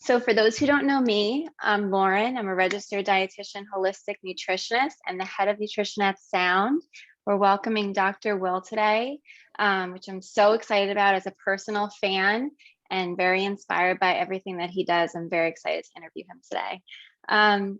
So for those who don't know me, I'm Lauren. I'm a registered dietitian, holistic nutritionist, and the head of Nutrition at Sound. We're welcoming Dr. Will today, which I'm so excited about as a personal fan and very inspired by everything that he does. I'm very excited to interview him today.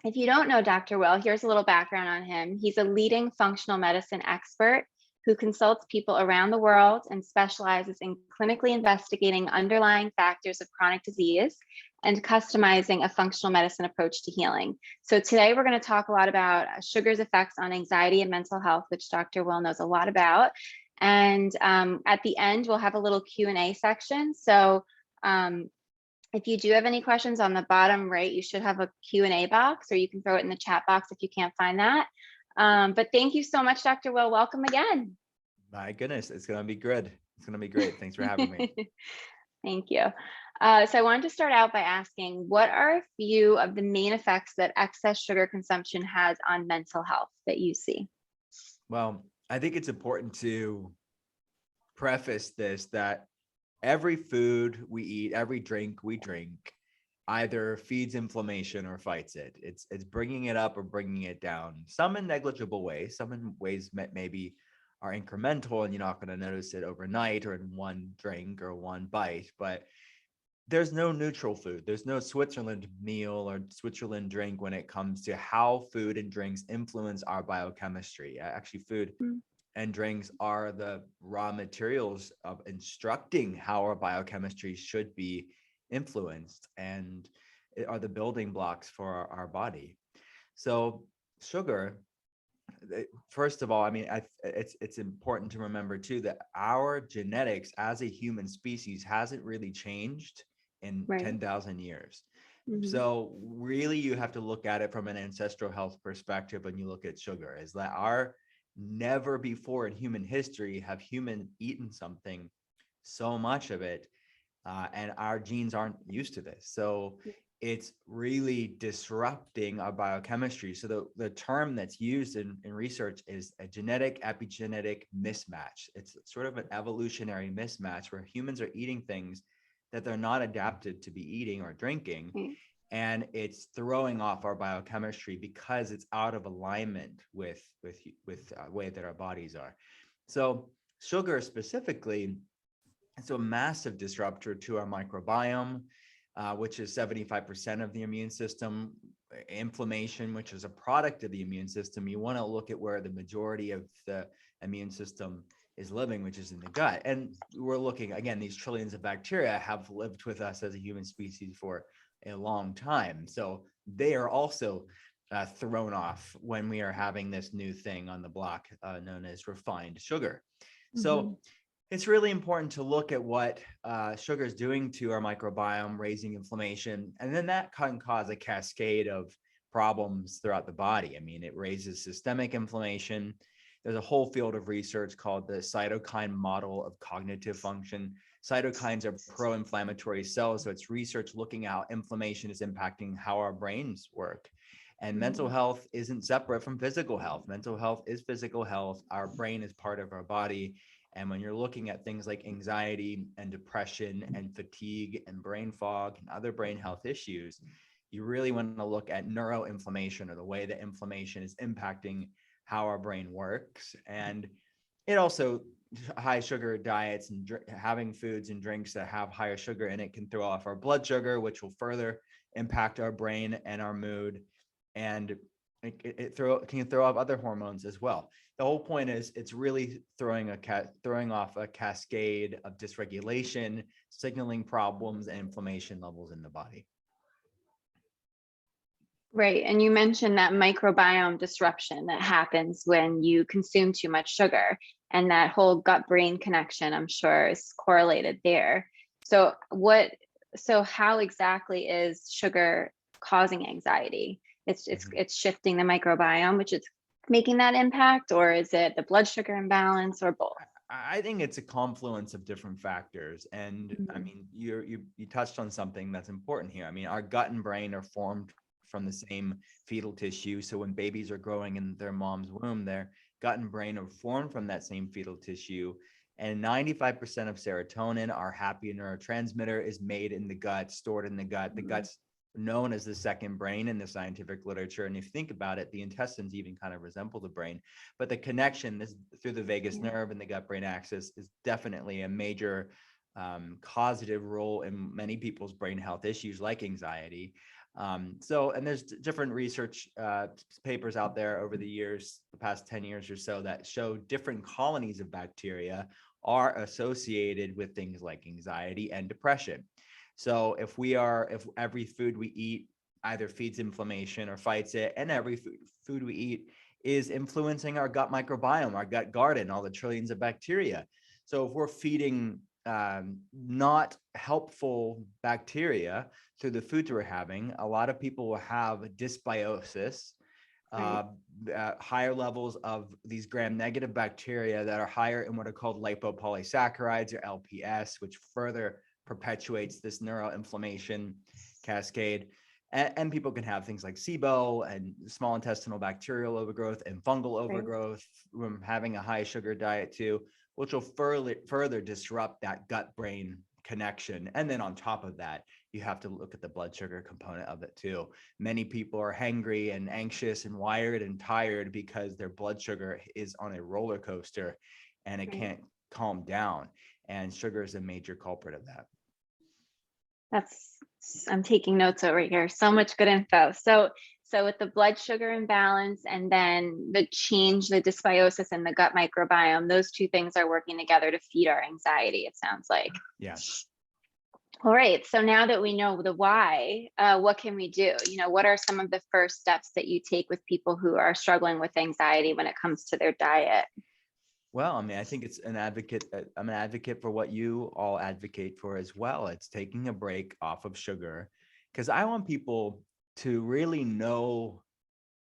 If you don't know Dr. Will, here's a little background on him. He's a leading functional medicine expert who consults people around the world and specializes in clinically investigating underlying factors of chronic disease and customizing a functional medicine approach to healing. So today we're going to talk a lot about sugar's effects on anxiety and mental health, which Dr. Will knows a lot about. And at the end, we'll have a little Q&A section. So if you do have any questions, on the bottom right, you should have a Q&A box, or you can throw it in the chat box if you can't find that. But thank you so much, Dr. Will. Welcome again. My goodness, it's going to be good. It's going to be great. Thanks for having me. Thank you. So I wanted to start out by asking, what are a few of the main effects that excess sugar consumption has on mental health that you see? Well, I think it's important to preface this that every food we eat, every drink we drink, either feeds inflammation or fights it. It's bringing it up or bringing it down. Some in negligible ways, some in ways maybe are incremental and you're not going to notice it overnight or in one drink or one bite. But there's no neutral food. There's no Switzerland meal or Switzerland drink when it comes to how food and drinks influence our biochemistry. Actually, food and drinks are the raw materials of instructing how our biochemistry should be influenced and are the building blocks for our body. So sugar, first of all, I mean, it's important to remember too that our genetics as a human species hasn't really changed in 10,000 years. So really you have to look at it from an ancestral health perspective when you look at sugar, is that our never before in human history have human eaten something so much of it, and our genes aren't used to this. So it's really disrupting our biochemistry. So the term that's used in research is a genetic epigenetic mismatch. It's sort of an evolutionary mismatch where humans are eating things that they're not adapted to be eating or drinking. And it's throwing off our biochemistry because it's out of alignment with way that our bodies are. So sugar specifically, it's a massive disruptor to our microbiome, which is 75% of the immune system. Inflammation, which is a product of the immune system. You want to look at where the majority of the immune system is living, which is in the gut. And we're looking, again, these trillions of bacteria have lived with us as a human species for a long time. So they are also thrown off when we are having this new thing on the block known as refined sugar. So it's really important to look at what sugar is doing to our microbiome, raising inflammation, and then that can cause a cascade of problems throughout the body. I mean, it raises systemic inflammation. There's a whole field of research called the cytokine model of cognitive function. Cytokines are pro-inflammatory cells, so it's research looking at how inflammation is impacting how our brains work. And mental health isn't separate from physical health. Mental health is physical health. Our brain is part of our body. And when you're looking at things like anxiety and depression and fatigue and brain fog and other brain health issues, you really want to look at neuroinflammation, or the way that inflammation is impacting how our brain works. And it also, high sugar diets and having foods and drinks that have higher sugar in it can throw off our blood sugar, which will further impact our brain and our mood. And it can throw off other hormones as well. The whole point is it's really throwing off a cascade of dysregulation, signaling problems, and inflammation levels in the body. Right. And you mentioned that microbiome disruption that happens when you consume too much sugar, and that whole gut-brain connection, I'm sure, is correlated there. So how exactly is sugar causing anxiety? It's shifting the microbiome, which is making that impact, or is it the blood sugar imbalance, or both? I think it's a confluence of different factors. And I mean, you touched on something that's important here. I mean, our gut and brain are formed from the same fetal tissue. So when babies are growing in their mom's womb, their gut and brain are formed from that same fetal tissue. And 95% of serotonin, our happy neurotransmitter, is made in the gut, stored in the gut. The gut's known as the second brain in the scientific literature. And if you think about it, the intestines even kind of resemble the brain. But the connection through the vagus nerve and the gut-brain axis is definitely a major causative role in many people's brain health issues like anxiety. And there's different research papers out there over the years, the past 10 years or so, that show different colonies of bacteria are associated with things like anxiety and depression. So if every food we eat either feeds inflammation or fights it, and every food we eat is influencing our gut microbiome, our gut garden, all the trillions of bacteria. So if we're feeding not helpful bacteria through the foods we're having, a lot of people will have dysbiosis, higher levels of these gram-negative bacteria that are higher in what are called lipopolysaccharides, or LPS, which further perpetuates this neuroinflammation cascade. And people can have things like SIBO and small intestinal bacterial overgrowth and fungal overgrowth from having a high sugar diet too, which will further disrupt that gut-brain connection. And then on top of that, you have to look at the blood sugar component of it too. Many people are hangry and anxious and wired and tired because their blood sugar is on a roller coaster and it can't calm down. And sugar is a major culprit of that. I'm taking notes over here. So much good info. So with the blood sugar imbalance and then the dysbiosis in the gut microbiome, those two things are working together to feed our anxiety, it sounds like. Yeah. All right. So now that we know the why, what can we do? What are some of the first steps that you take with people who are struggling with anxiety when it comes to their diet? Well, I mean, I think I'm an advocate for what you all advocate for as well. It's taking a break off of sugar, because I want people to really know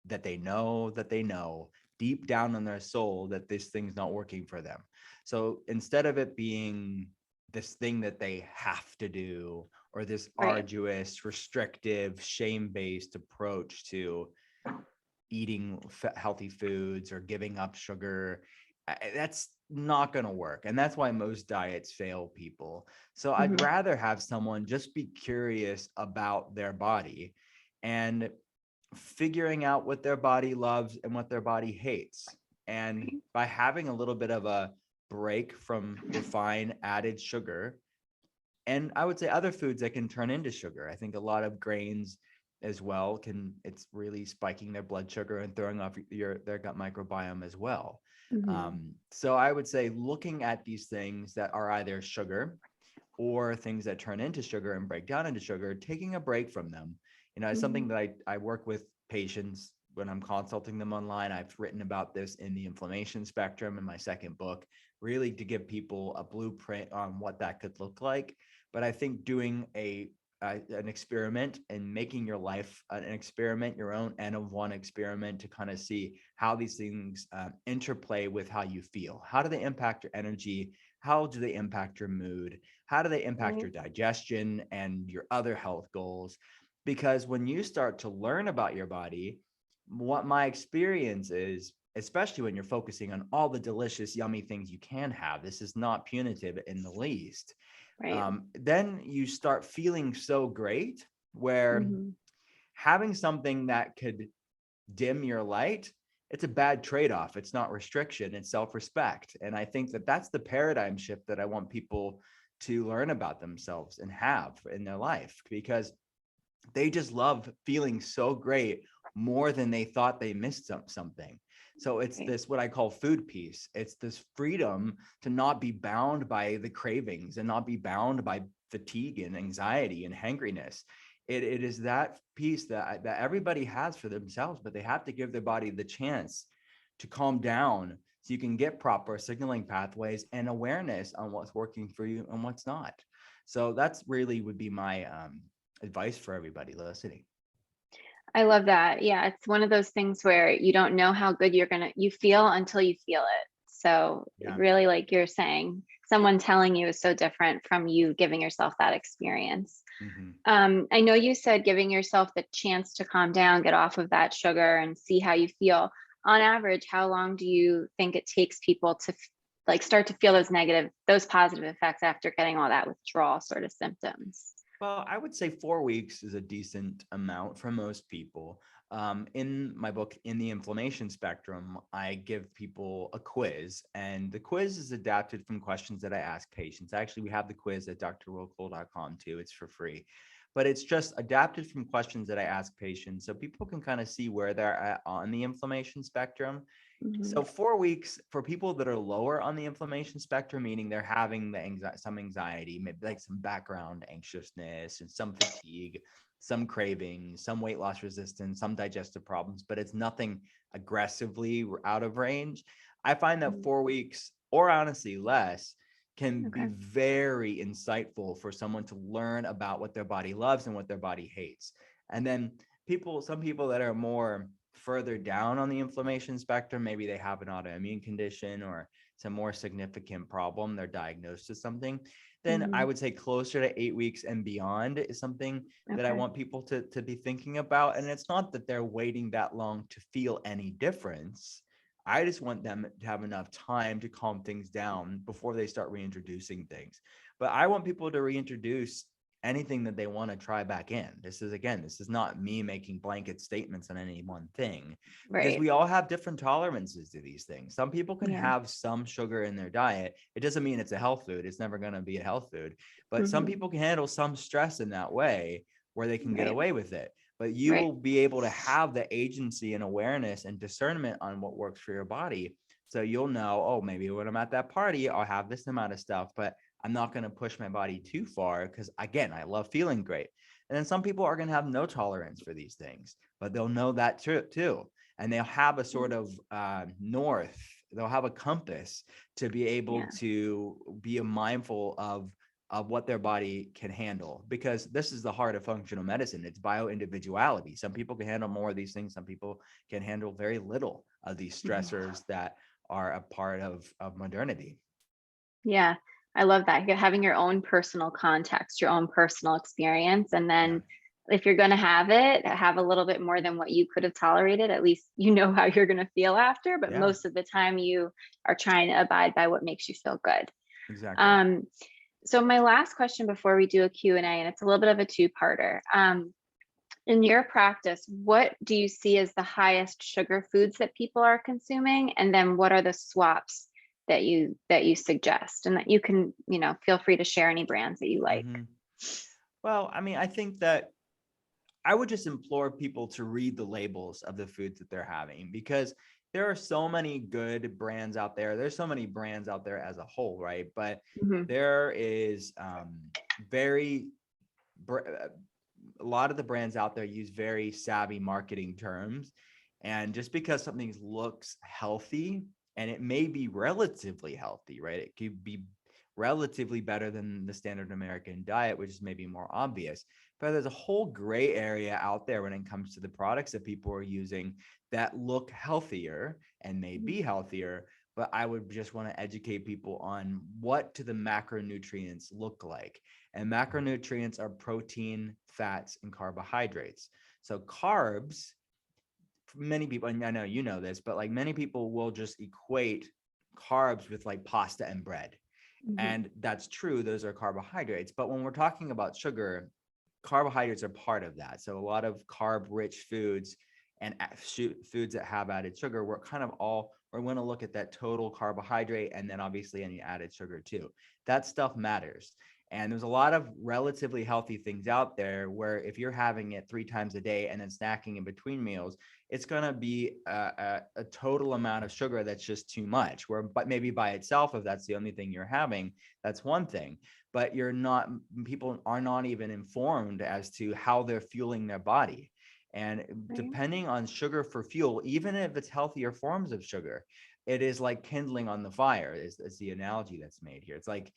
that they know deep down in their soul that this thing's not working for them. So instead of it being this thing that they have to do, or this arduous, restrictive, shame-based approach to eating healthy foods or giving up sugar, that's not going to work. And that's why most diets fail people. So I'd rather have someone just be curious about their body and figuring out what their body loves and what their body hates. And by having a little bit of a break from refined added sugar, and I would say other foods that can turn into sugar. I think a lot of grains as well it's really spiking their blood sugar and throwing off their gut microbiome as well. So I would say looking at these things that are either sugar or things that turn into sugar and break down into sugar, taking a break from them. It's something that I work with patients when I'm consulting them online. I've written about this in the inflammation spectrum in my second book, really to give people a blueprint on what that could look like. But I think doing an experiment and making your life an experiment, your own N of one experiment, to kind of see how these things interplay with how you feel. How do they impact your energy? How do they impact your mood? How do they impact your digestion and your other health goals? Because when you start to learn about your body, what my experience is, especially when you're focusing on all the delicious, yummy things you can have, this is not punitive in the least. Then you start feeling so great, where having something that could dim your light, it's a bad trade-off. It's not restriction, it's self-respect. And I think that that's the paradigm shift that I want people to learn about themselves and have in their life, because they just love feeling so great more than they thought they missed something. So it's this, what I call food peace. It's this freedom to not be bound by the cravings and not be bound by fatigue and anxiety and hangriness. It is that peace that everybody has for themselves, but they have to give their body the chance to calm down so you can get proper signaling pathways and awareness on what's working for you and what's not. So that's really would be my advice for everybody listening. I love that. Yeah, it's one of those things where you don't know how good you feel until you feel it. So really, like you're saying, someone telling you is so different from you giving yourself that experience. I know you said giving yourself the chance to calm down, get off of that sugar and see how you feel. On average, how long do you think it takes people like start to feel those positive effects after getting all that withdrawal sort of symptoms? Well, I would say 4 weeks is a decent amount for most people. In my book, In the Inflammation Spectrum, I give people a quiz, and the quiz is adapted from questions that I ask patients. Actually, we have the quiz at drwillcole.com too. It's for free, but it's just adapted from questions that I ask patients so people can kind of see where they're at on the inflammation spectrum. Mhm. So 4 weeks for people that are lower on the inflammation spectrum, meaning they're having some anxiety, maybe like some background anxiousness and some fatigue, some cravings, some weight loss resistance, some digestive problems, but it's nothing aggressively out of range. I find that Mhm. 4 weeks, or honestly less, can be Okay. very insightful for someone to learn about what their body loves and what their body hates. And then some people that are more further down on the inflammation spectrum, maybe they have an autoimmune condition or some more significant problem, they're diagnosed with something, then I Mhm. would say closer to 8 weeks and beyond is something that I Okay. want people to be thinking about. And it's not that they're waiting that long to feel any difference. I just want them to have enough time to calm things down before they start reintroducing things. But I want people to reintroduce anything that they want to try back in. This is not me making blanket statements on any one thing, because Right. we all have different tolerances to these things. Some people can Yeah. have some sugar in their diet. It doesn't mean it's a health food. It's never going to be a health food. But some Mhm. people can handle some stress in that way where they can get Right. away with it. But you Right. will be able to have the agency and awareness and discernment on what works for your body. So you'll know, oh, maybe when I'm at that party, I'll have this amount of stuff, but I'm not going to push my body too far because, again, I love feeling great. And then some people are going to have no tolerance for these things, but they'll know that too. And they'll have a sort of north, they'll have a compass to be able Yeah. to be mindful of what their body can handle, because this is the heart of functional medicine. It's bio individuality. Some people can handle more of these things. Some people can handle very little of these Mhm. stressors that are a part of modernity. Yeah, I love that. You're having your own personal context, your own personal experience. And Yeah. then if you're going to have it, have a little bit more than what you could have tolerated. At least you know how you're going to feel after. But Yeah, most of the time, you are trying to abide by what makes you feel good. exactly. Um, so my last question before we do a Q&A, and it's a little bit of a two-parter. In your practice, what do you see as the highest sugar foods that people are consuming? And then what are the swaps that you suggest? And that you can, feel free to share any brands that you like. Hmm. Well, I mean, I think that I would just implore people to read the labels of the foods that they're having, because there are so many good brands out there. There's so many brands out there as a whole, right? But Mhm. there is very a lot of the brands out there use very savvy marketing terms. And just because something looks healthy, and it may be relatively healthy, right? It could be relatively better than the standard American diet, which is maybe more obvious. But there's a whole gray area out there when it comes to the products that people are using that look healthier and may Mhm. be healthier. But I would just want to educate people on what do the macronutrients look like. And macronutrients are protein, fats, and carbohydrates. So carbs, many people, and I know you know this, but like many people will just equate carbs with like pasta and bread. Mhm. And that's true, those are carbohydrates. But when we're talking about sugar, carbohydrates are part of that. So a lot of carb rich foods and foods that have added sugar, we're going to look at that total carbohydrate and then obviously any added sugar too. That stuff matters. And there's a lot of relatively healthy things out there where if you're having it 3 times a day and then snacking in between meals, it's going to be a total amount of sugar that's just too much. Where, but maybe by itself, if that's the only thing you're having, that's one thing. But people are not even informed as to how they're fueling their body. And Right. depending on sugar for fuel, even if it's healthier forms of sugar, it is like kindling on the fire, is the analogy that's made here. It's like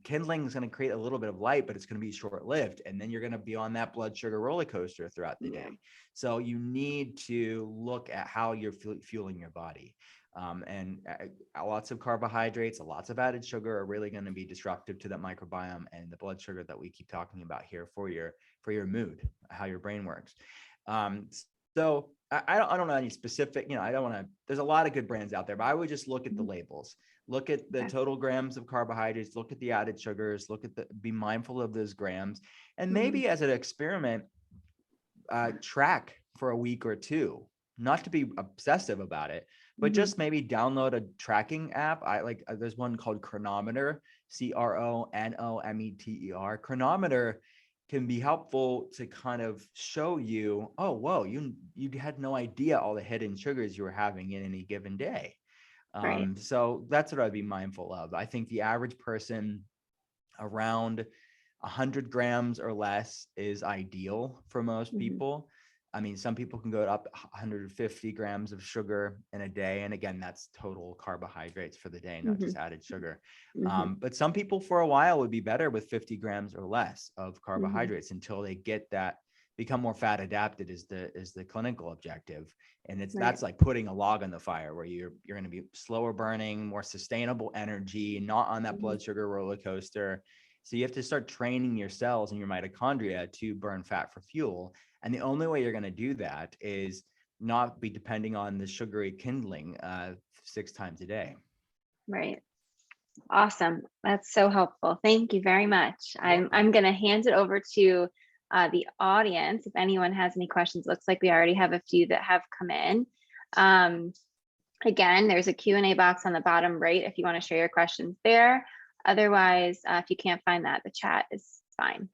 kindling is going to create a little bit of light, but it's going to be short lived. And then you're going to be on that blood sugar roller coaster throughout the Yeah. day. So you need to look at how you're fueling your body. Lots of carbohydrates, lots of added sugar are really going to be disruptive to that microbiome and the blood sugar that we keep talking about here for your mood, how your brain works. So I don't know any specific, I don't want to, there's a lot of good brands out there, but I would just look at the Mhm. labels, look at the Okay. total grams of carbohydrates, look at the added sugars, be mindful of those grams. And Mhm. maybe as an experiment, track for a week or two, not to be obsessive about it, but Mhm. just maybe download a tracking app. I like, there's one called Chronometer, Chronometer. Chronometer can be helpful to kind of show you, oh, whoa, you had no idea all the hidden sugars you were having in any given day. Right. So that's what I'd be mindful of. I think the average person around 100 grams or less is ideal for most Mhm. people. I mean, some people can go up 150 grams of sugar in a day. And again, that's total carbohydrates for the day, not just Mhm. added sugar. Mhm. But some people for a while would be better with 50 grams or less of Mhm. carbohydrates until they get that, become more fat adapted is the clinical objective. And Right. that's like putting a log on the fire where you're going to be slower burning, more sustainable energy, not on that Mhm. blood sugar roller coaster. So you have to start training your cells and your mitochondria to burn fat for fuel. And the only way you're going to do that is not be depending on the sugary kindling 6 times a day. Right. Awesome. That's so helpful. Thank you very much. You're I'm welcome. going to hand it over to the audience. If anyone has any questions, looks like we already have a few that have come in. Um, Again, there's a Q&A box on the bottom right if you want to share your questions there. Otherwise, if you can't find that, the chat is fine.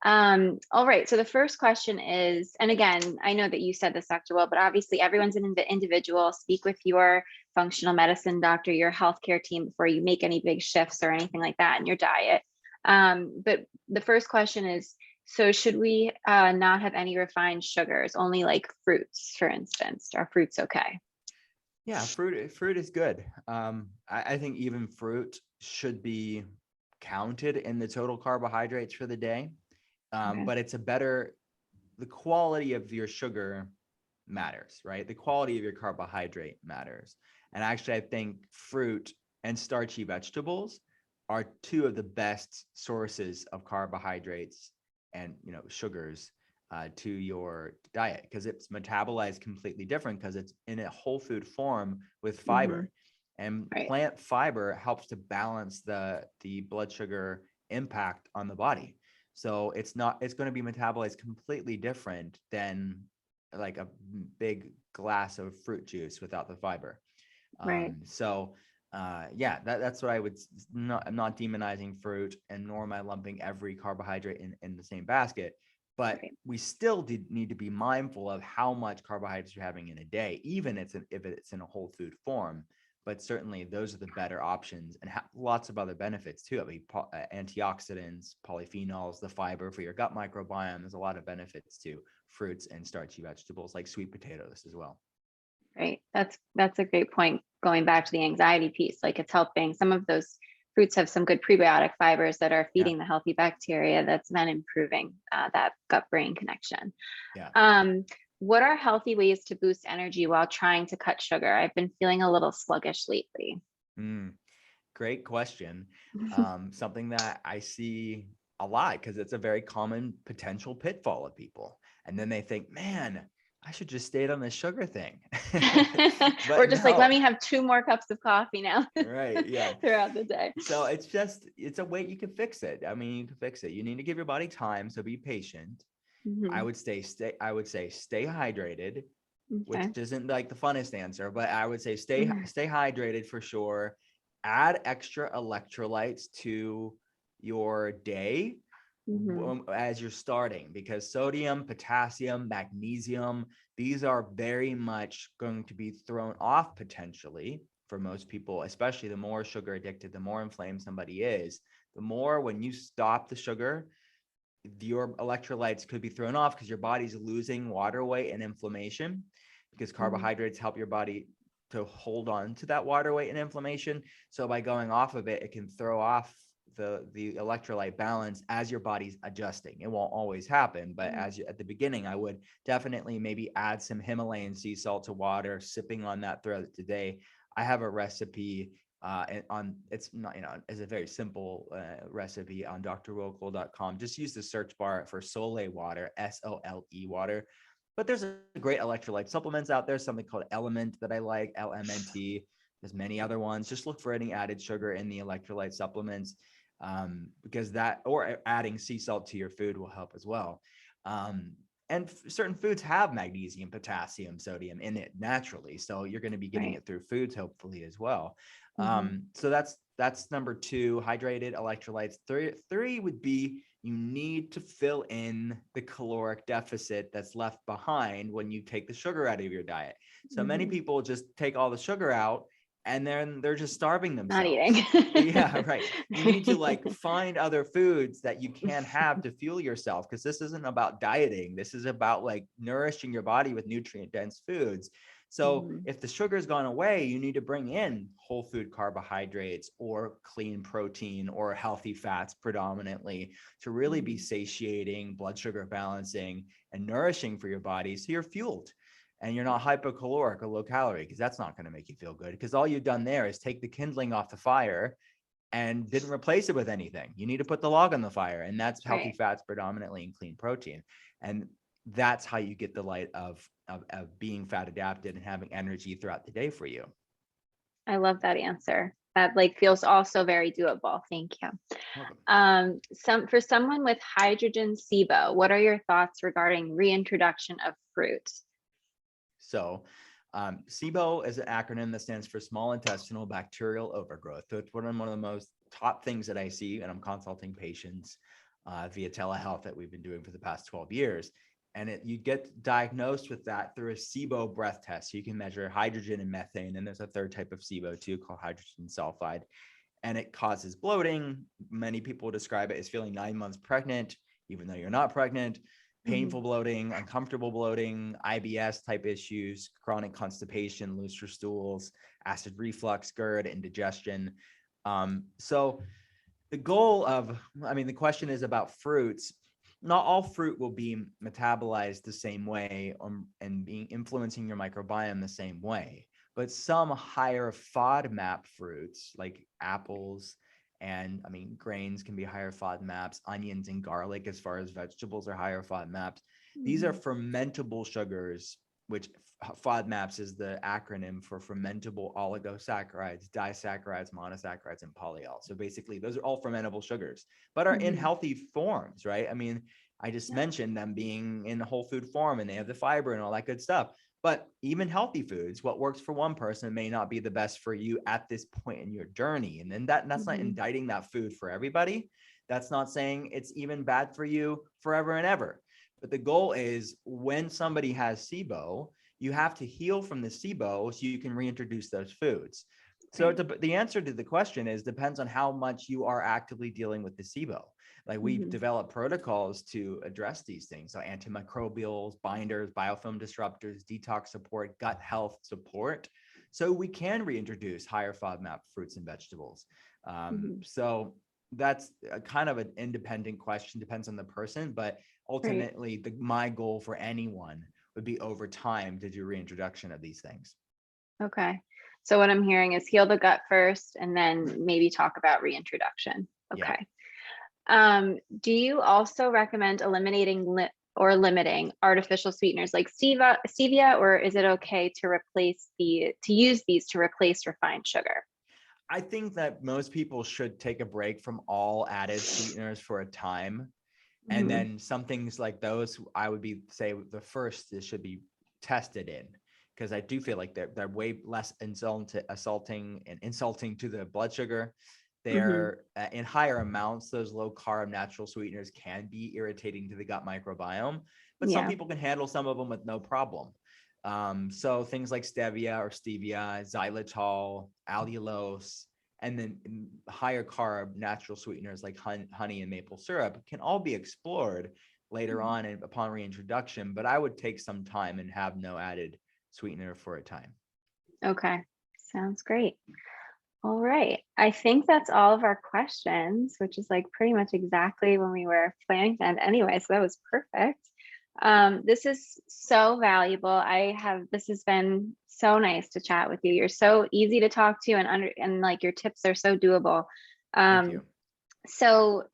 All right, so the first question is, and again, I know that you said this, Dr. Will, but obviously everyone's an individual. Speak with your functional medicine doctor, your healthcare team before you make any big shifts or anything like that in your diet. But the first question is, so should we not have any refined sugars, only like fruits, for instance? Are fruits okay? Yeah, fruit is good. I think even fruit should be counted in the total carbohydrates for the day. Okay. But the quality of your sugar matters, right? The quality of your carbohydrate matters. And actually, I think fruit and starchy vegetables are two of the best sources of carbohydrates and sugars to your diet, because it's metabolized completely different because it's in a whole food form with Mm-hmm. fiber. And Right. plant fiber helps to balance the blood sugar impact on the body. So it's going to be metabolized completely different than like a big glass of fruit juice without the fiber. Right. Yeah, that's what I would not. I'm not demonizing fruit, and nor am I lumping every carbohydrate in the same basket. But Right. we still need to be mindful of how much carbohydrates you're having in a day, even if it's in a whole food form. But certainly, those are the better options, and have lots of other benefits too. I mean, antioxidants, polyphenols, the fiber for your gut microbiome. There's a lot of benefits to fruits and starchy vegetables like sweet potatoes as well. Right. That's a great point. Going back to the anxiety piece, like it's helping. Some of those fruits have some good prebiotic fibers that are Yeah, feeding the healthy bacteria that's then improving that gut brain connection. yeah. Um, what are healthy ways to boost energy while trying to cut sugar? I've been feeling a little sluggish lately. Mm. Great question. Something that I see a lot because it's a very common potential pitfall of people. And then they think, man, I should just stay on the sugar thing. Or But just like, let no, me have 2 more cups of coffee now right. Yeah. throughout the day. So it's a way you can fix it. I mean, you can fix it. You need to give your body time. So be patient. Mhm. I would say stay hydrated, which Okay. isn't like the funnest answer, but I would say Mhm. stay hydrated for sure. Add extra electrolytes to your day Mhm. as you're starting, because sodium, potassium, magnesium, these are very much going to be thrown off potentially for most people, especially the more sugar addicted, the more inflamed somebody is. The more when you stop the sugar, your electrolytes could be thrown off because your body's losing water weight and inflammation, because Mhm. carbohydrates help your body to hold on to that water weight and inflammation. So by going off of it, it can throw off the electrolyte balance as your body's adjusting. It won't always happen, but Mhm. at the beginning, I would definitely maybe add some Himalayan sea salt to water, sipping on that throughout the day. I have a recipe on it's not it's a very simple recipe on drwilcol.com. Just use the search bar for sole water, SOLE water. But there's a great electrolyte supplements out there, something called Element that I like, LMNT. There's many other ones. Just look for any added sugar in the electrolyte supplements, because that, or adding sea salt to your food will help as well. Um, and certain foods have magnesium, potassium, sodium in it naturally. So you're going to be getting Right. it through foods, hopefully, as well. Mm-hmm. So that's number two, hydrated electrolytes. Three would be, you need to fill in the caloric deficit that's left behind when you take the sugar out of your diet. So many Mm-hmm. people just take all the sugar out and then they're just starving Not eating. themselves. Yeah, right. You need to like find other foods that you can have to fuel yourself, because this isn't about dieting. This is about like nourishing your body with nutrient dense foods. So Mm-hmm. if the sugar's gone away, you need to bring in whole food carbohydrates or clean protein or healthy fats predominantly, to really be satiating, blood sugar balancing, and nourishing for your body, so you're fueled and you're not hypocaloric or low calorie, because that's not going to make you feel good, because all you've done there is take the kindling off the fire and didn't replace it with anything. You need to put the log on the fire, and that's healthy Right. fats predominantly and clean protein. And that's how you get the light of being fat adapted and having energy throughout the day for you. I love that answer. That like feels also very doable. Thank you. Welcome. For someone with hydrogen SIBO, what are your thoughts regarding reintroduction of fruit? So SIBO is an acronym that stands for small intestinal bacterial overgrowth. So it's one of the most top things that I see, and I'm consulting patients via telehealth that we've been doing for the past 12 years. And you get diagnosed with that through a SIBO breath test. So you can measure hydrogen and methane. And there's a third type of SIBO too, called hydrogen sulfide. And it causes bloating. Many people describe it as feeling 9 months pregnant, even though you're not pregnant. Painful bloating, uncomfortable bloating, IBS type issues, chronic constipation, looser stools, acid reflux, GERD, indigestion. So the the question is about fruits. Not all fruit will be metabolized the same way, and being influencing your microbiome the same way. But some higher FODMAP fruits, like apples, and grains can be higher FODMAPs, onions and garlic, as far as vegetables, are higher FODMAPs. These are fermentable sugars, which FODMAPs is the acronym for fermentable oligosaccharides, disaccharides, monosaccharides, and polyols. So basically, those are all fermentable sugars, but are in healthy forms, right? I just mentioned them being in whole food form, and they have the fiber and all that good stuff. But even healthy foods, what works for one person may not be the best for you at this point in your journey. And then that's not indicting that food for everybody. That's not saying it's even bad for you forever and ever. But the goal is, when somebody has SIBO, you have to heal from the SIBO so you can reintroduce those foods. So the answer to the question is, depends on how much you are actively dealing with the SIBO. Like, we've developed protocols to address these things. So antimicrobials, binders, biofilm disruptors, detox support, gut health support. So we can reintroduce higher FODMAP fruits and vegetables. So that's kind of an independent question, depends on the person, but Right. ultimately my goal for anyone would be over time to do reintroduction of these things. Okay. So what I'm hearing is heal the gut first and then maybe talk about reintroduction. Yeah. Okay. Do you also recommend eliminating or limiting artificial sweeteners like stevia, or is it okay to use these to replace refined sugar? I think that most people should take a break from all added sweeteners for a time. And then some things like those, I would say the first this should be tested in, because I do feel like they're way less insulting to the blood sugar. They're in higher amounts. Those low carb natural sweeteners can be irritating to the gut microbiome, but some Yeah. people can handle some of them with no problem. So things like stevia or stevia, xylitol, allulose, and then higher carb natural sweeteners like honey and maple syrup can all be explored later on and upon reintroduction, but I would take some time and have no added sweetener for a time. Okay. Sounds great. All right. I think that's all of our questions, which is like pretty much exactly when we were planning to end anyway. So that was perfect. This is so valuable. This has been so nice to chat with you. You're so easy to talk to, and like your tips are so doable. Thank you. So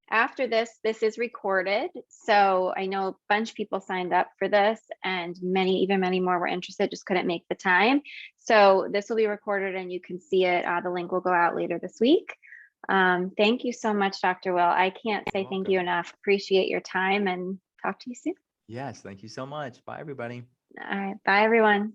after this is recorded. So I know a bunch of people signed up for this and many more were interested, just couldn't make the time. So this will be recorded and you can see it. The link will go out later this week. Thank you so much, Dr. Will. I can't say You're thank you welcome. enough. Appreciate your time and talk to you soon. Yes, thank you so much. Bye, everybody. All right. Bye, everyone.